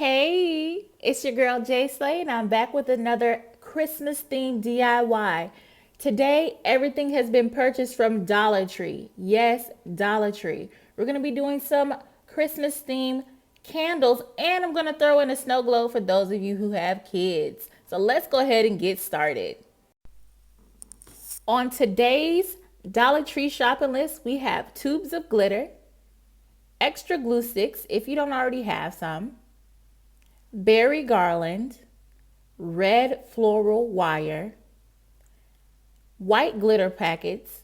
Hey, it's your girl Jay Slay, and I'm back with another Christmas themed DIY. Today, everything has been purchased from Dollar Tree. Yes, Dollar Tree. We're going to be doing some Christmas themed candles, and I'm going to throw in a snow globe for those of you who have kids. So let's go ahead and get started. On today's Dollar Tree shopping list, we have tubes of glitter, extra glue sticks if you don't already have some, berry garland, red floral wire, white glitter packets.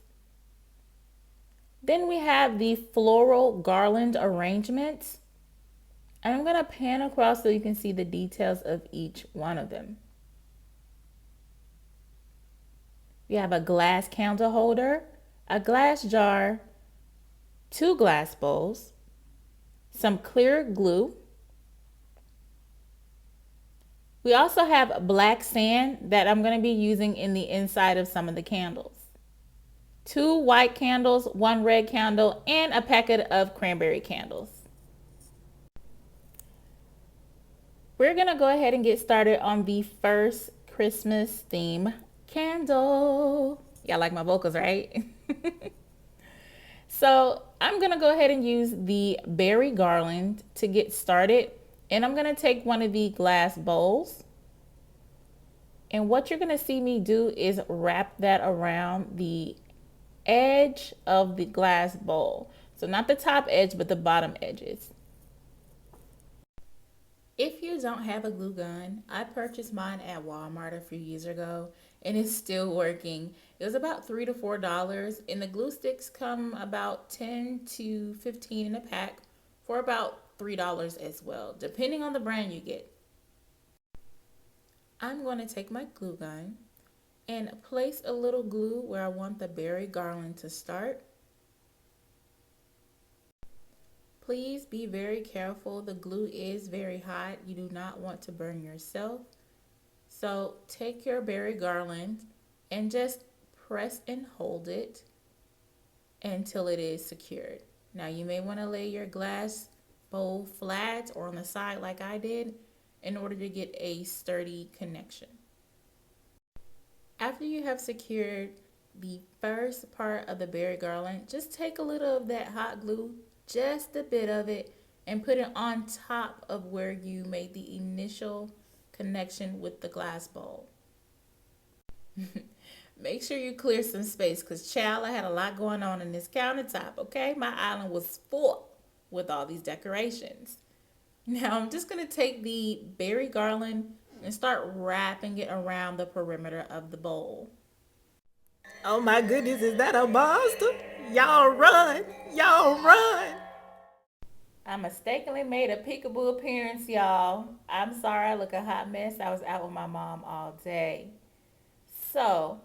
Then we have the floral garland arrangements. And I'm going to pan across so you can see the details of each one of them. We have a glass candle holder, a glass jar, two glass bowls, some clear glue. We also have black sand that I'm going to be using in the inside of some of the candles. Two white candles, one red candle, and a packet of cranberry candles. We're going to go ahead and get started on the first Christmas theme candle. Y'all like my vocals, right? So I'm going to go ahead and use the berry garland to get started. And I'm going to take one of the glass bowls. And what you're going to see me do is wrap that around the edge of the glass bowl. So not the top edge, but the bottom edges. If you don't have a glue gun, I purchased mine at Walmart a few years ago and it's still working. It was about $3 to $4 and the glue sticks come about 10 to 15 in a pack for about $3 as well, depending on the brand you get. I'm going to take my glue gun and place a little glue where I want the berry garland to start. Please be very careful. The glue is very hot. You do not want to burn yourself. So take your berry garland and just press and hold it until it is secured. Now you may want to lay your glass bowl flat or on the side like I did in order to get a sturdy connection. After you have secured the first part of the berry garland, just take a little of that hot glue, just a bit of it, and put it on top of where you made the initial connection with the glass bowl. Make sure you clear some space because child, I had a lot going on in this countertop, okay? My island was full with all these decorations. Now I'm just going to take the berry garland and start wrapping it around the perimeter of the bowl. Oh my goodness, is that a monster? Y'all run! Y'all run! I mistakenly made a peekaboo appearance, y'all. I'm sorry I look a hot mess. I was out with my mom all day. So,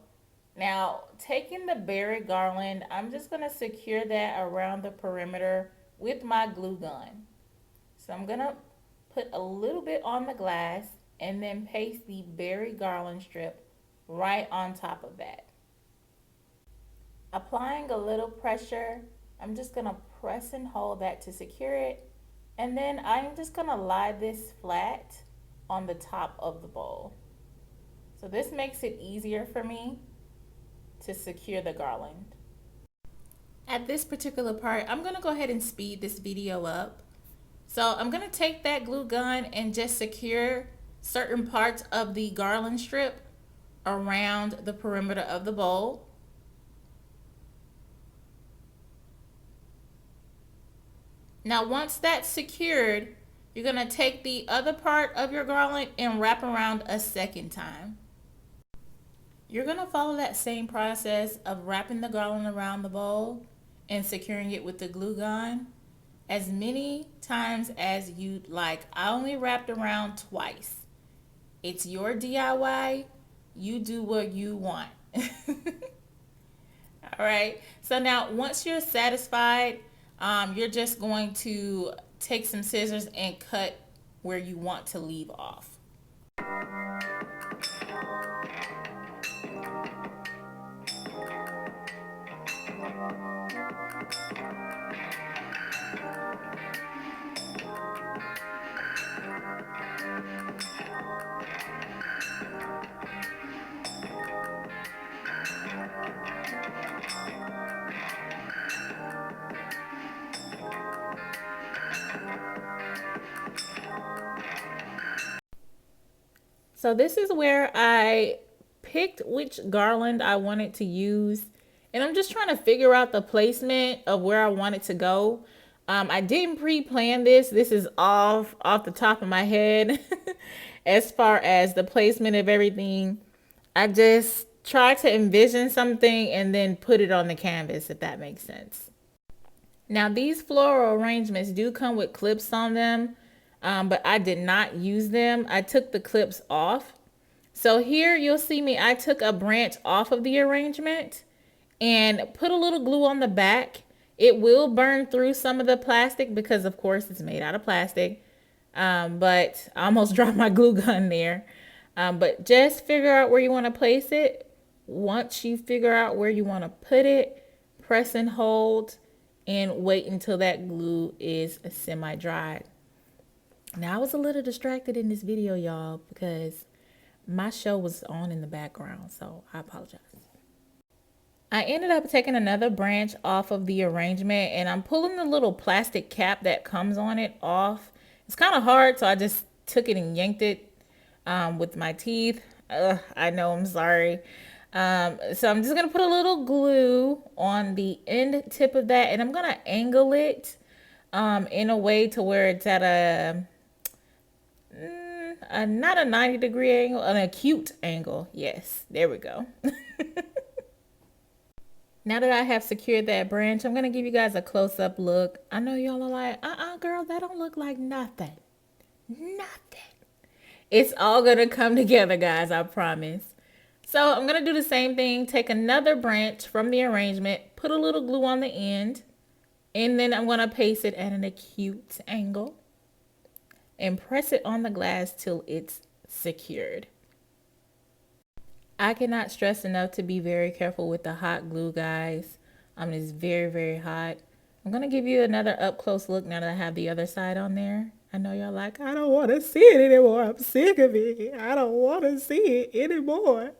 now taking the berry garland, I'm just going to secure that around the perimeter with my glue gun. So I'm going to put a little bit on the glass and then paste the berry garland strip right on top of that. Applying a little pressure, I'm just going to press and hold that to secure it. And then I'm just going to lie this flat on the top of the bowl. So this makes it easier for me to secure the garland. At this particular part, I'm going to go ahead and speed this video up. So I'm going to take that glue gun and just secure certain parts of the garland strip around the perimeter of the bowl. Now once that's secured, you're going to take the other part of your garland and wrap around a second time. You're going to follow that same process of wrapping the garland around the bowl and securing it with the glue gun as many times as you'd like. I only wrapped around twice. It's your DIY. You do what you want. All right. So now once you're satisfied, you're just going to take some scissors and cut where you want to leave off. So this is where I picked which garland I wanted to use. And I'm just trying to figure out the placement of where I want it to go. I didn't pre-plan this. This is off the top of my head as far as the placement of everything. I just tried to envision something and then put it on the canvas, if that makes sense. Now these floral arrangements do come with clips on them, but I did not use them. I took the clips off. So here you'll see me, I took a branch off of the arrangement and put a little glue on the back. It will burn through some of the plastic because of course it's made out of plastic. But I almost dropped my glue gun there. But just figure out where you want to place it. Once you figure out where you want to put it, press and hold and wait until that glue is semi-dried. Now I was a little distracted in this video, y'all, because my show was on in the background, so I apologize. I ended up taking another branch off of the arrangement and I'm pulling the little plastic cap that comes on it off. It's kind of hard, so I just took it and yanked it with my teeth. I know, I'm sorry. So I'm just going to put a little glue on the end tip of that and I'm going to angle it in a way to where it's at not a 90-degree angle, an acute angle. Yes, there we go. Now that I have secured that branch, I'm going to give you guys a close-up look. I know y'all are like, girl, that don't look like nothing. Nothing. It's all going to come together, guys, I promise. So I'm going to do the same thing. Take another branch from the arrangement, put a little glue on the end, and then I'm going to paste it at an acute angle and press it on the glass till it's secured. I cannot stress enough to be very careful with the hot glue, guys. It's very, very hot. I'm going to give you another up close look now that I have the other side on there. I know y'all like, I don't want to see it anymore. I'm sick of it. I don't want to see it anymore.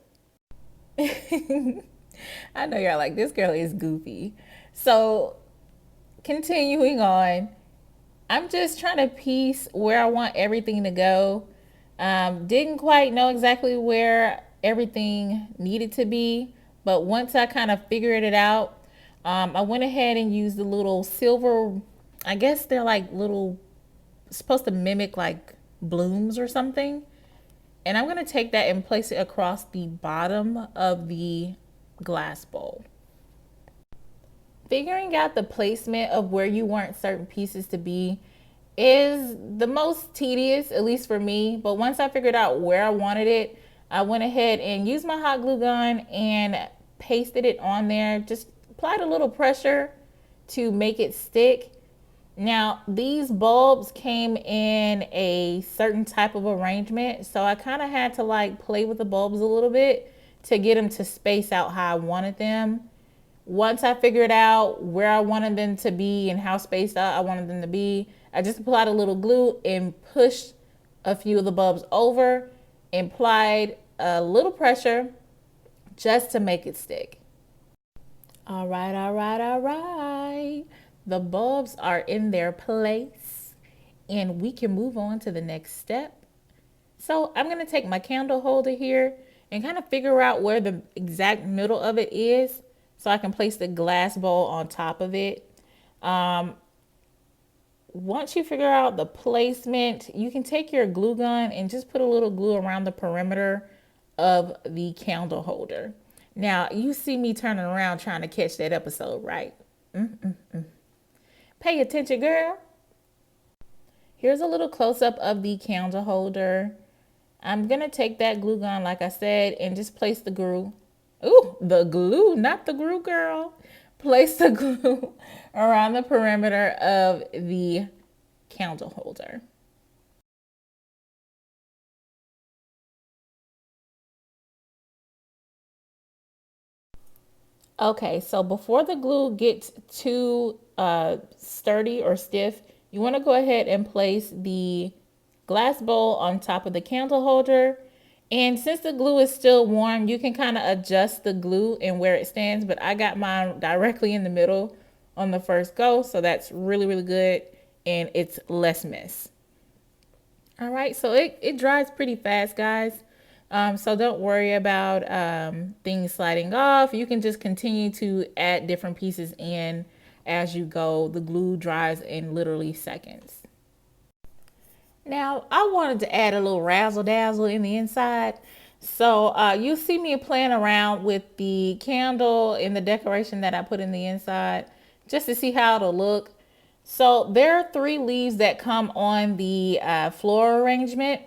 I know y'all like, this girl is goofy. So continuing on, I'm just trying to piece where I want everything to go. Didn't quite know exactly where everything needed to be, but once I kind of figured it out, I went ahead and used the little silver, I guess they're like little, supposed to mimic like blooms or something. And I'm going to take that and place it across the bottom of the glass bowl. Figuring out the placement of where you want certain pieces to be is the most tedious, at least for me. But once I figured out where I wanted it, I went ahead and used my hot glue gun and pasted it on there. Just applied a little pressure to make it stick. Now, these bulbs came in a certain type of arrangement, so I kind of had to like play with the bulbs a little bit to get them to space out how I wanted them. Once I figured out where I wanted them to be and how spaced out I wanted them to be, I just applied a little glue and pushed a few of the bulbs over and applied a little pressure just to make it stick. All right, all right, all right. The bulbs are in their place and we can move on to the next step. So I'm going to take my candle holder here and kind of figure out where the exact middle of it is so I can place the glass bowl on top of it. Once you figure out the placement, you can take your glue gun and just put a little glue around the perimeter of the candle holder. Now, you see me turning around trying to catch that episode, right? Pay attention, girl. Here's a little close-up of the candle holder. I'm going to take that glue gun, like I said, and just place the glue. Ooh, the glue, not the glue, girl. Place the glue around the perimeter of the candle holder. Okay, so before the glue gets too sturdy or stiff, you want to go ahead and place the glass bowl on top of the candle holder. And since the glue is still warm, you can kind of adjust the glue and where it stands, but I got mine directly in the middle on the first go, so that's really, really good, and it's less mess. All right, so it dries pretty fast, guys. So don't worry about things sliding off. You can just continue to add different pieces in as you go. The glue dries in literally seconds. Now, I wanted to add a little razzle dazzle in the inside. So you see me playing around with the candle and the decoration that I put in the inside just to see how it'll look. So there are 3 leaves that come on the floral arrangement.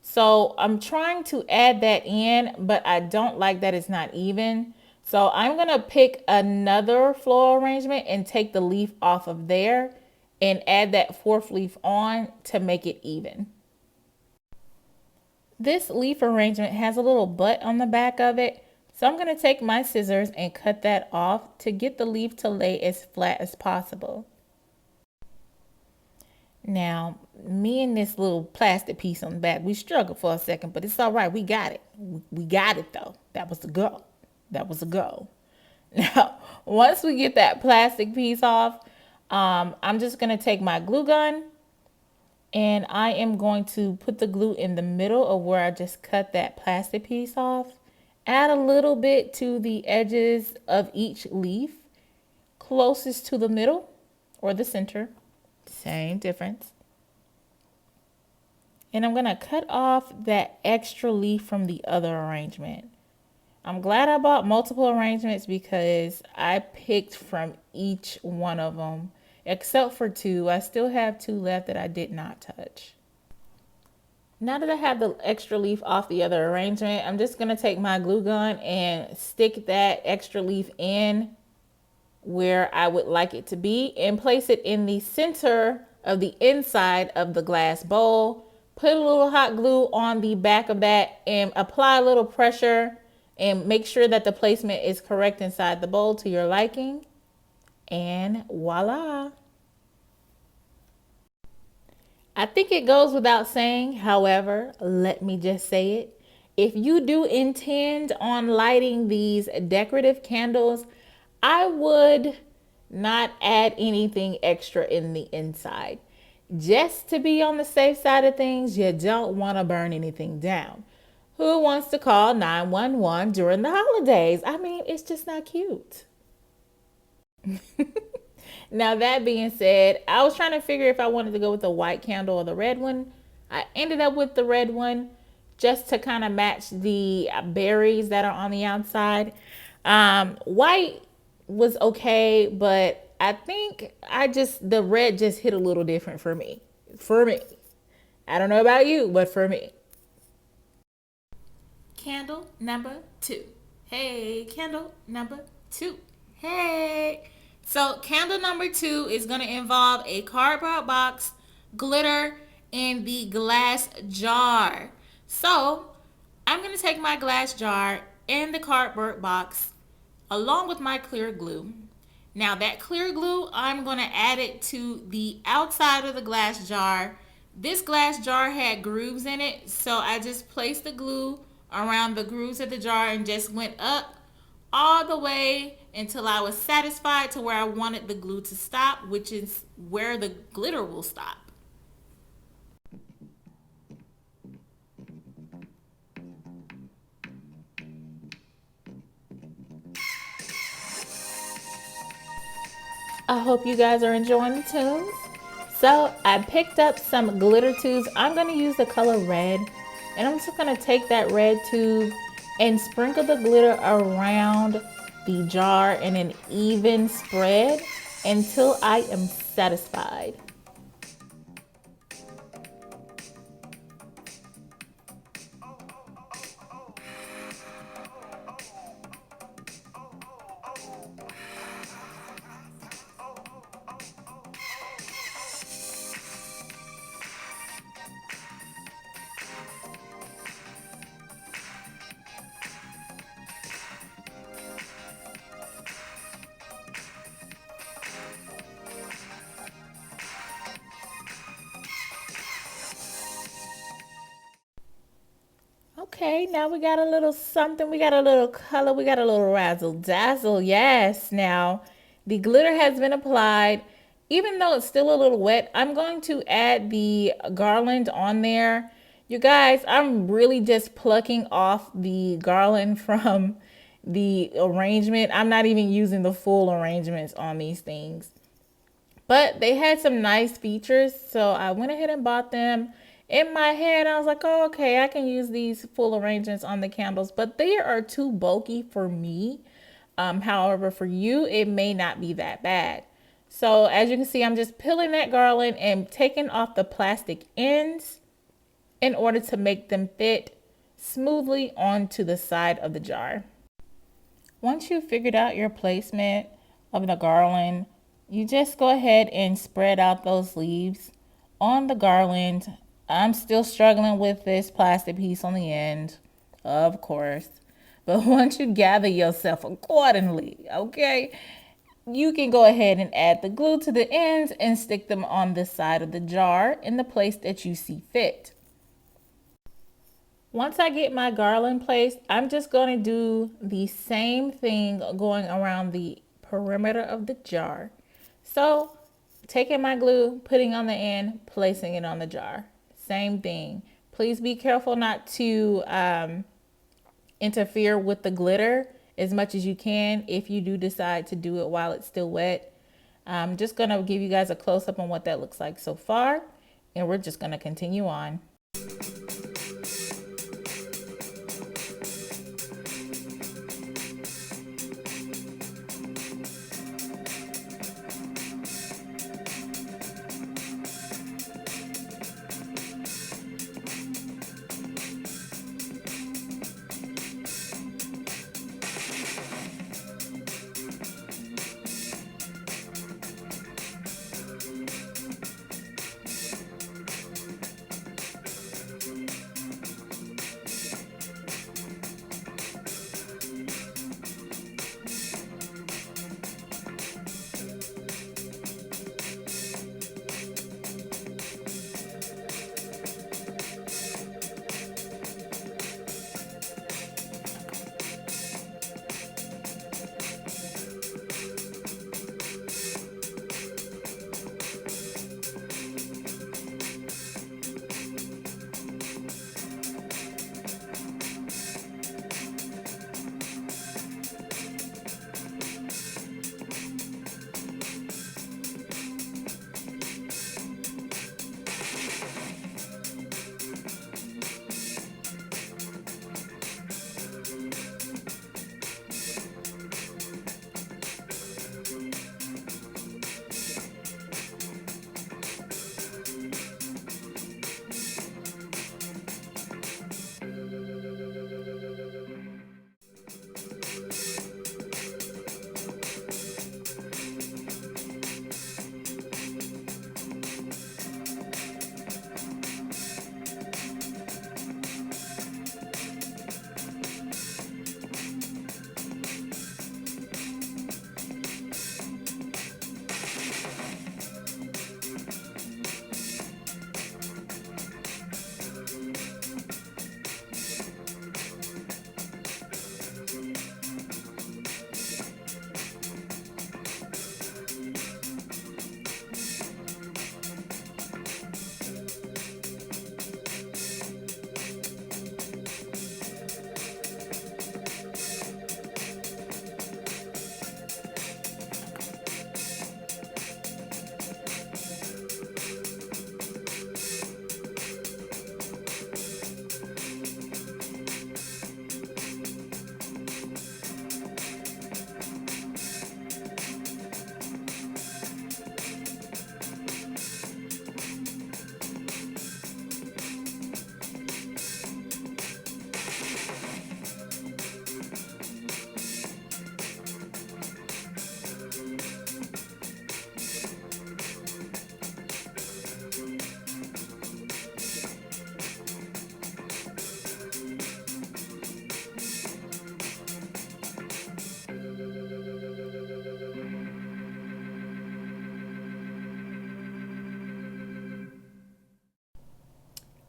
So I'm trying to add that in, but I don't like that it's not even. So I'm going to pick another floral arrangement and take the leaf off of there and add that 4th leaf on to make it even. This leaf arrangement has a little butt on the back of it. So I'm going to take my scissors and cut that off to get the leaf to lay as flat as possible. Now, me and this little plastic piece on the back, we struggled for a second, but it's all right. We got it. We got it though. That was the goal. That was the goal. Now, once we get that plastic piece off, I'm just going to take my glue gun and I am going to put the glue in the middle of where I just cut that plastic piece off. Add a little bit to the edges of each leaf, closest to the middle or the center. Same difference. And I'm going to cut off that extra leaf from the other arrangement. I'm glad I bought multiple arrangements because I picked from each one of them, except for 2. I still have 2 left that I did not touch. Now that I have the extra leaf off the other arrangement, I'm just going to take my glue gun and stick that extra leaf in where I would like it to be and place it in the center of the inside of the glass bowl. Put a little hot glue on the back of that and apply a little pressure and make sure that the placement is correct inside the bowl to your liking. And voila. I think it goes without saying, however, let me just say it. If you do intend on lighting these decorative candles, I would not add anything extra in the inside. Just to be on the safe side of things, you don't want to burn anything down. Who wants to call 911 during the holidays? I mean, it's just not cute. Now, that being said, I was trying to figure if I wanted to go with the white candle or the red one. I ended up with the red one just to kind of match the berries that are on the outside. White was okay, but I think the red just hit a little different for me. I don't know about you, but for me. Candle number 2. Hey, candle number 2. Hey. So candle number 2 is going to involve a cardboard box, glitter, and the glass jar. So I'm going to take my glass jar and the cardboard box along with my clear glue. Now that clear glue, I'm going to add it to the outside of the glass jar. This glass jar had grooves in it, so I just placed the glue around the grooves of the jar and just went up all the way until I was satisfied to where I wanted the glue to stop, which is where the glitter will stop. I hope you guys are enjoying the tunes. So I picked up some glitter tubes. I'm going to use the color red, and I'm just going to take that red tube and sprinkle the glitter around the jar in an even spread until I am satisfied. Okay, now we got a little something. We got a little color. We got a little razzle dazzle. Yes. Now the glitter has been applied. Even though it's still a little wet, I'm going to add the garland on there You guys, I'm really just plucking off the garland from the arrangement. I'm not even using the full arrangements on these things. But they had some nice features, so I went ahead and bought them. In my head, I was like, oh, okay, I can use these full arrangements on the candles, but they are too bulky for me. However, for you, it may not be that bad. So as you can see, I'm just peeling that garland and taking off the plastic ends in order to make them fit smoothly onto the side of the jar. Once you've figured out your placement of the garland, you just go ahead and spread out those leaves on the garland. I'm still struggling with this plastic piece on the end, of course. But once you gather yourself accordingly, okay, you can go ahead and add the glue to the ends and stick them on the side of the jar in the place that you see fit. Once I get my garland placed, I'm just going to do the same thing going around the perimeter of the jar. So taking my glue, putting on the end, placing it on the jar. Same thing. Please be careful not to interfere with the glitter as much as you can if you do decide to do it while it's still wet. I'm just going to give you guys a close up on what that looks like so far, and we're just going to continue on.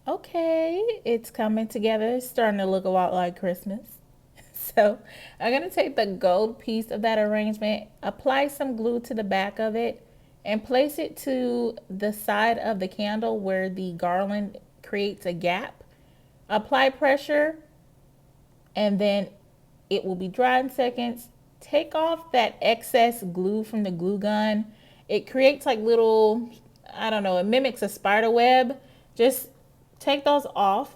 Okay, it's coming together. It's starting to look a lot like Christmas. So I'm going to take the gold piece of that arrangement, apply some glue to the back of it, and place it to the side of the candle where the garland creates a gap. Apply pressure, and then it will be dry in seconds. Take off that excess glue from the glue gun. It creates like little, I don't know, it mimics a spider web. Just take those off.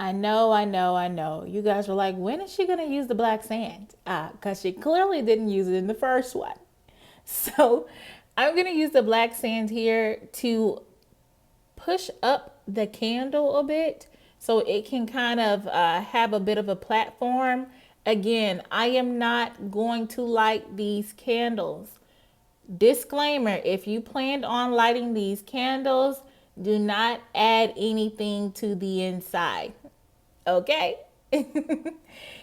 I know. You guys were like, when is she going to use the black sand? Because she clearly didn't use it in the first one. So I'm going to use the black sand here to push up the candle a bit so it can kind of have a bit of a platform. Again, I am not going to light these candles. Disclaimer, if you planned on lighting these candles, do not add anything to the inside. Okay?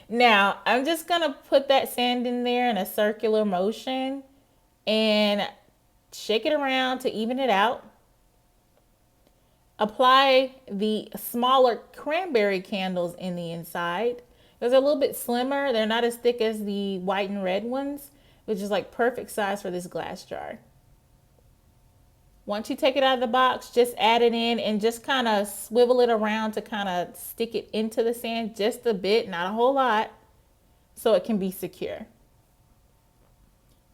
Now, I'm just going to put that sand in there in a circular motion and shake it around to even it out. Apply the smaller cranberry candles in the inside. They're a little bit slimmer. They're not as thick as the white and red ones, which is like perfect size for this glass jar. Once you take it out of the box, just add it in and just kind of swivel it around to kind of stick it into the sand just a bit, not a whole lot, so it can be secure.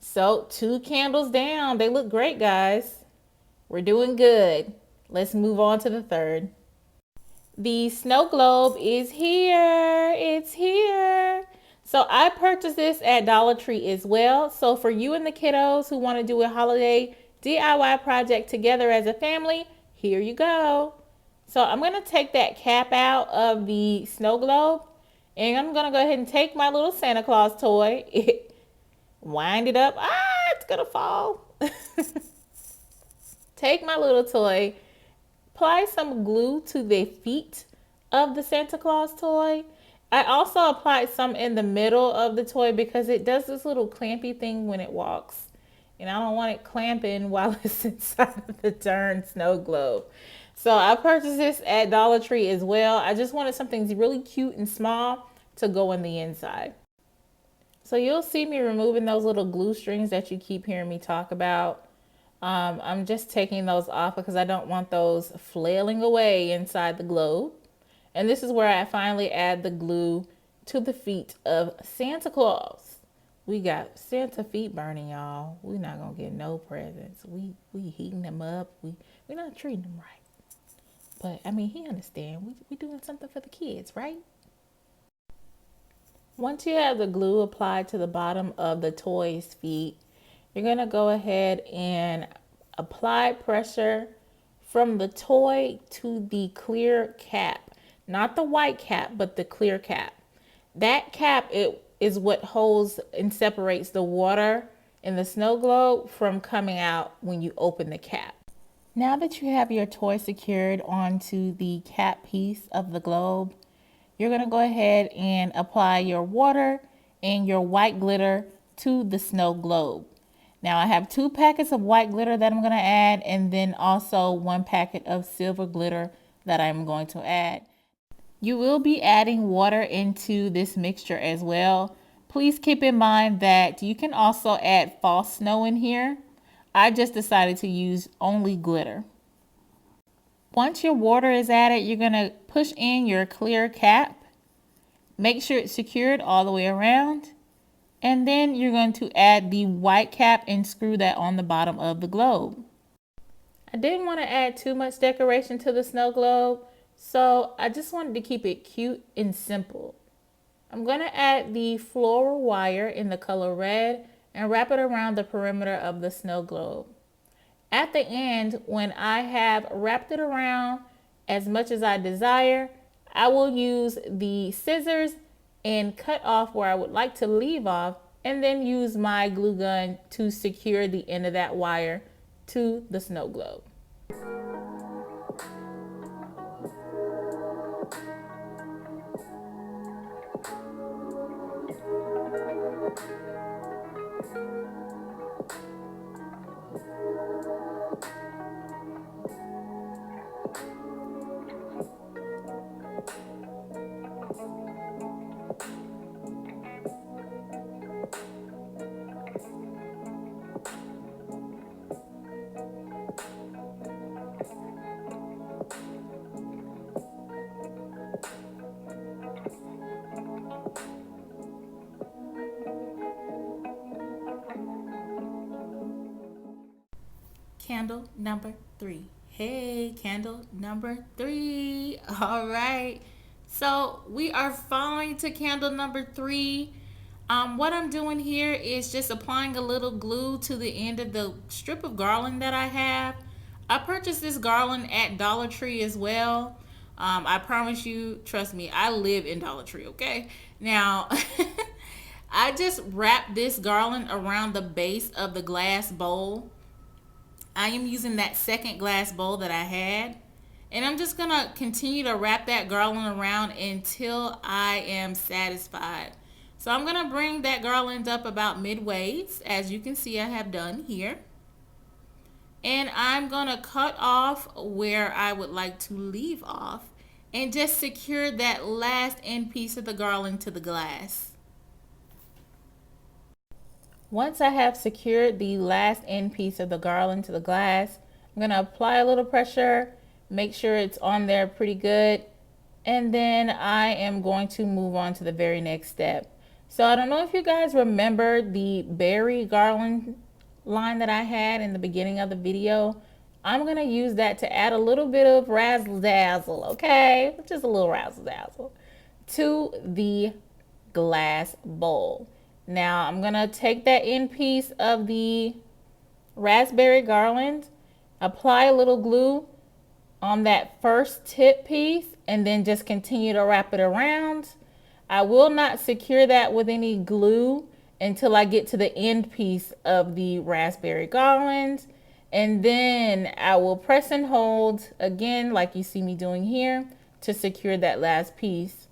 So 2 candles down. They look great, guys. We're doing good. Let's move on to the third. The snow globe is here. It's here. So I purchased this at Dollar Tree as well. So for you and the kiddos who want to do a holiday DIY project together as a family, here you go. So I'm going to take that cap out of the snow globe, and I'm going to go ahead and take my little Santa Claus toy, wind it up. It's going to fall. Take my little toy, apply some glue to the feet of the Santa Claus toy. I also applied some in the middle of the toy because it does this little clampy thing when it walks. And I don't want it clamping while it's inside of the darn snow globe. So I purchased this at Dollar Tree as well. I just wanted something really cute and small to go in the inside. So you'll see me removing those little glue strings that you keep hearing me talk about. I'm just taking those off because I don't want those flailing away inside the globe. And this is where I finally add the glue to the feet of Santa Claus. We got Santa feet burning, y'all. We're not gonna get no presents. We heating them up. We're not treating them right. But I mean, he understand. We doing something for the kids, right? Once you have the glue applied to the bottom of the toy's feet, you're gonna go ahead and apply pressure from the toy to the clear cap. Not the white cap, but the clear cap. That cap, it is what holds and separates the water in the snow globe from coming out when you open the cap. Now that you have your toy secured onto the cap piece of the globe, you're going to go ahead and apply your water and your white glitter to the snow globe. Now I have 2 packets of white glitter that I'm going to add, and then also 1 packet of silver glitter that I'm going to add. You will be adding water into this mixture as well. Please keep in mind that you can also add false snow in here. I just decided to use only glitter. Once your water is added, you're going to push in your clear cap. Make sure it's secured all the way around. And then you're going to add the white cap and screw that on the bottom of the globe. I didn't want to add too much decoration to the snow globe, so I just wanted to keep it cute and simple. I'm going to add the floral wire in the color red and wrap it around the perimeter of the snow globe. At the end, when I have wrapped it around as much as I desire, I will use the scissors and cut off where I would like to leave off, and then use my glue gun to secure the end of that wire to the snow globe. candle number 3. Hey, candle number 3. All right. So we are following to candle number 3. What I'm doing here is just applying a little glue to the end of the strip of garland that I have. I purchased this garland at Dollar Tree as well. I promise you, trust me, I live in Dollar Tree, okay? Now, I just wrap this garland around the base of the glass bowl. I am using that second glass bowl that I had. And I'm just going to continue to wrap that garland around until I am satisfied. So I'm going to bring that garland up about midways, as you can see I have done here. And I'm going to cut off where I would like to leave off and just secure that last end piece of the garland to the glass. Once I have secured the last end piece of the garland to the glass, I'm going to apply a little pressure, make sure it's on there pretty good, and then I am going to move on to the very next step. So I don't know if you guys remember the berry garland line that I had in the beginning of the video. I'm going to use that to add a little bit of razzle dazzle, okay? Just a little razzle dazzle to the glass bowl. Now I'm going to take that end piece of the raspberry garland, apply a little glue on that first tip piece, and then just continue to wrap it around. I will not secure that with any glue until I get to the end piece of the raspberry garland. And then I will press and hold again, like you see me doing here, to secure that last piece.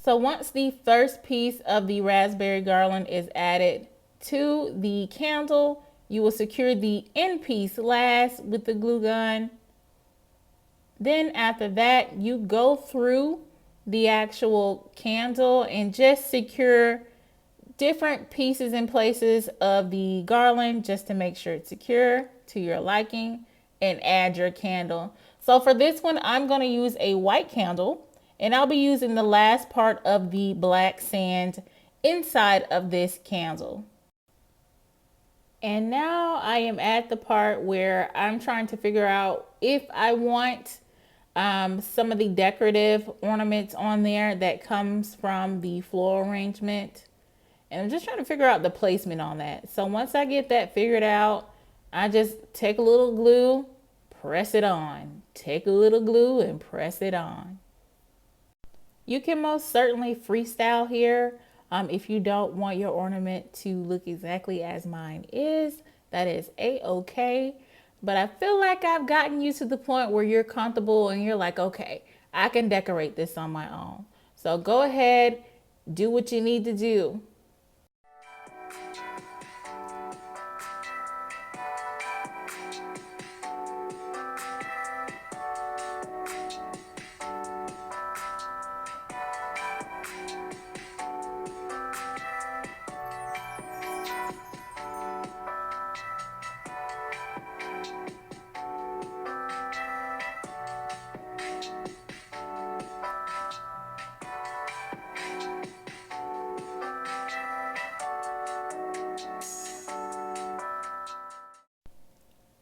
So once the first piece of the raspberry garland is added to the candle, you will secure the end piece last with the glue gun. Then after that, you go through the actual candle and just secure different pieces and places of the garland just to make sure it's secure to your liking, and add your candle. So for this one, I'm going to use a white candle, and I'll be using the last part of the black sand inside of this candle. And now I am at the part where I'm trying to figure out if I want some of the decorative ornaments on there that comes from the floral arrangement. And I'm just trying to figure out the placement on that. So once I get that figured out, I just take a little glue, press it on. Take a little glue and press it on. You can most certainly freestyle here. If you don't want your ornament to look exactly as mine is, that is a-okay. But I feel like I've gotten you to the point where you're comfortable and you're like, okay, I can decorate this on my own. So go ahead, do what you need to do.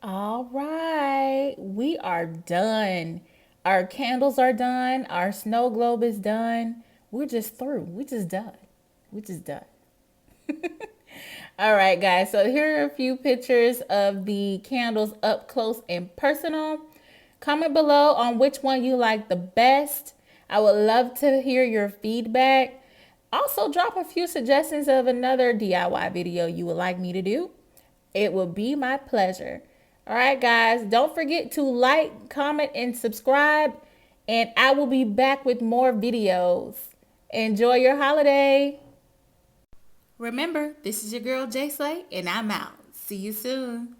All right, we are done. Our candles are done. Our snow globe is done. We're just through. We just done. We just done. All right, guys. So here are a few pictures of the candles up close and personal. Comment below on which one you like the best. I would love to hear your feedback. Also, drop a few suggestions of another DIY video you would like me to do. It will be my pleasure. All right, guys, don't forget to like, comment, and subscribe, and I will be back with more videos. Enjoy your holiday. Remember, this is your girl, J Slay, and I'm out. See you soon.